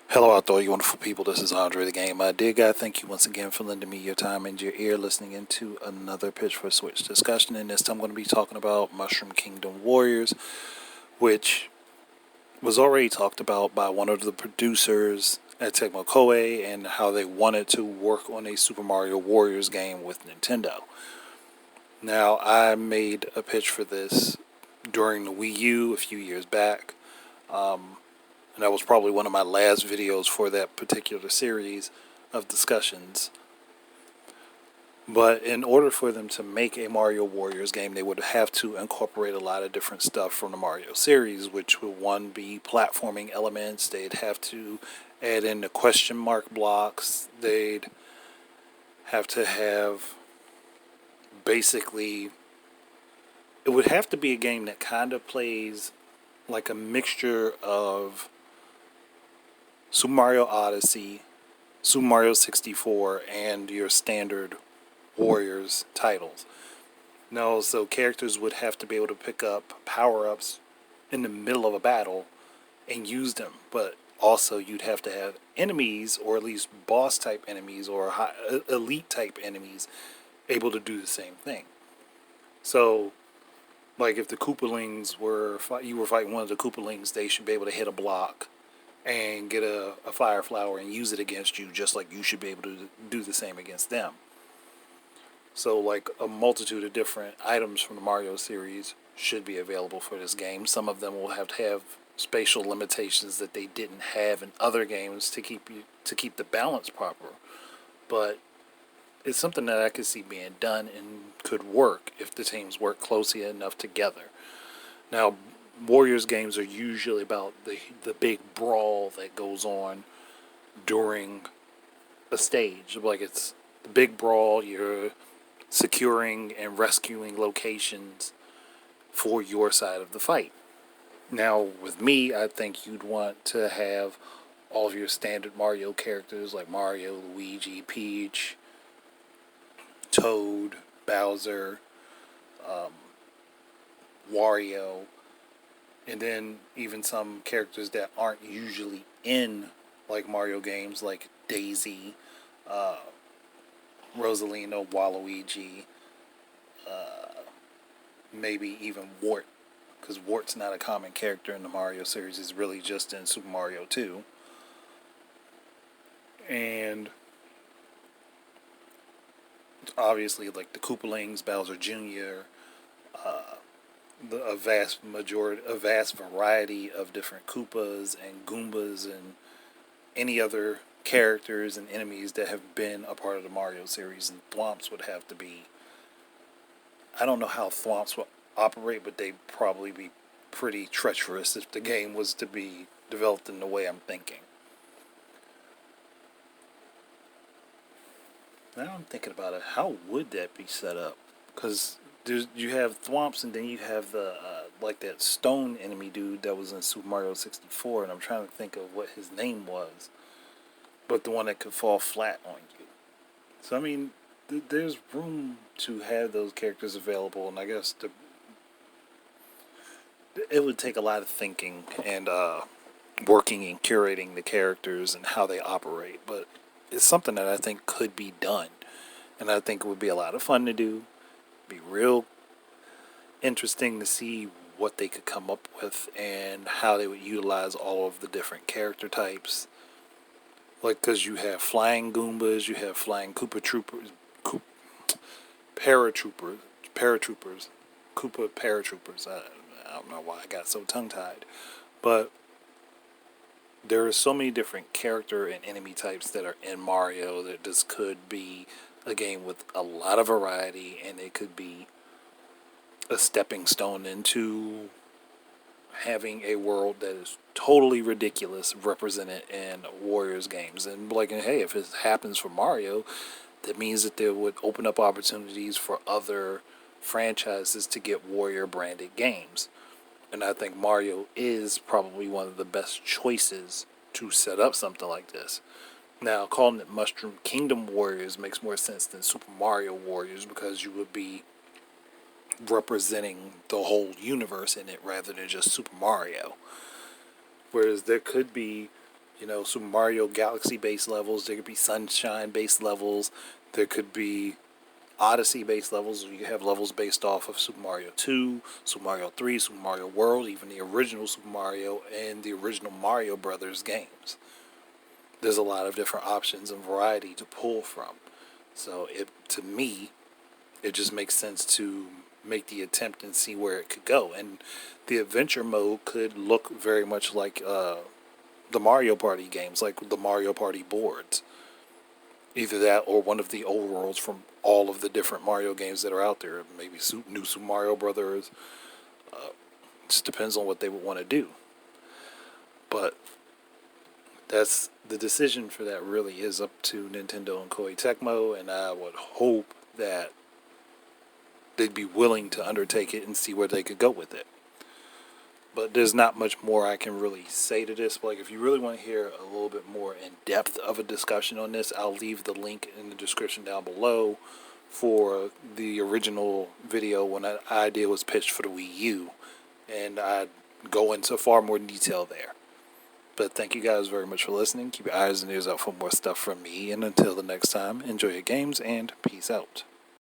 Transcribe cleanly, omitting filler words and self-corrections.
Hello out there, you wonderful people. This is Andre the Game Idea Guy. Thank you once again for lending me your time and your ear listening into another Pitch for Switch discussion. And this time I'm going to be talking about Mushroom Kingdom Warriors, which was already talked about by one of the producers at Tecmo Koei and how they wanted to work on a Super Mario Warriors game with Nintendo. Now, I made a pitch for this during the Wii U a few years back. And that was probably one of my last videos for that particular series of discussions. But in order for them to make a Mario Warriors game, they would have to incorporate a lot of different stuff from the Mario series, which would, one, be platforming elements. They'd have to add in the question mark blocks. They'd have to have basically, it would have to be a game that kind of plays like a mixture of Super Mario Odyssey, Super Mario 64, and your standard Warriors titles. No, so characters would have to be able to pick up power-ups in the middle of a battle and use them, but also you'd have to have enemies, or at least boss-type enemies, or elite-type enemies, able to do the same thing. So, like if the Koopalings you were fighting one of the Koopalings, they should be able to hit a block and get a fire flower and use it against you, just like you should be able to do the same against them. So like a multitude of different items from the Mario series should be available for this game. Some of them will have to have spatial limitations that they didn't have in other games to keep the balance proper. But it's something that I could see being done and could work if the teams work closely enough together. Now, Warriors games are usually about the big brawl that goes on during a stage. Like it's the big brawl, you're securing and rescuing locations for your side of the fight. Now, with me, I think you'd want to have all of your standard Mario characters like Mario, Luigi, Peach, Toad, Bowser, Wario, and then even some characters that aren't usually in like Mario games, like Daisy, Rosalina, Waluigi, maybe even Wart, because Wart's not a common character in the Mario series. It's really just in Super Mario 2. And obviously, like the Koopalings, Bowser Jr., a vast variety of different Koopas and Goombas and any other characters and enemies that have been a part of the Mario series. And Thwomps would have to be, I don't know how Thwomps will operate, but they'd probably be pretty treacherous if the game was to be developed in the way I'm thinking. Now I'm thinking about it, how would that be set up? Because you have Thwomps, and then you have the like that stone enemy dude that was in Super Mario 64, and I'm trying to think of what his name was, but the one that could fall flat on you. So I mean, there's room to have those characters available, and I guess it would take a lot of thinking and working and curating the characters and how they operate, but it's something that I think could be done, and I think it would be a lot of fun to do. Be real interesting to see what they could come up with and how they would utilize all of the different character types. Like, because you have flying Goombas, you have flying Koopa Troopers, paratroopers, Koopa paratroopers. I don't know why I got so tongue-tied. But there are so many different character and enemy types that are in Mario that this could be a game with a lot of variety, and it could be a stepping stone into having a world that is totally ridiculous represented in Warriors games. And like, hey, if it happens for Mario, that means that there would open up opportunities for other franchises to get Warrior branded games. And I think Mario is probably one of the best choices to set up something like this. Now, calling it Mushroom Kingdom Warriors makes more sense than Super Mario Warriors, because you would be representing the whole universe in it rather than just Super Mario. Whereas there could be Super Mario Galaxy based levels. There could be Sunshine based levels. There could be Odyssey based levels. You have levels based off of Super Mario 2, Super Mario 3, Super Mario World, even the original Super Mario and the original Mario Brothers games. There's a lot of different options and variety to pull from. So to me, it just makes sense to make the attempt and see where it could go. And the adventure mode could look very much like the Mario Party games, like the Mario Party boards. Either that or one of the old worlds from all of the different Mario games that are out there. Maybe new Super Mario Brothers. Just depends on what they would want to do. But that's the decision for that really is up to Nintendo and Koei Tecmo, and I would hope that they'd be willing to undertake it and see where they could go with it. But there's not much more I can really say to this. Like, if you really want to hear a little bit more in depth of a discussion on this, I'll leave the link in the description down below for the original video when that idea was pitched for the Wii U, and I go into far more detail there. But thank you guys very much for listening. Keep your eyes and ears out for more stuff from me, and until the next time, enjoy your games and peace out.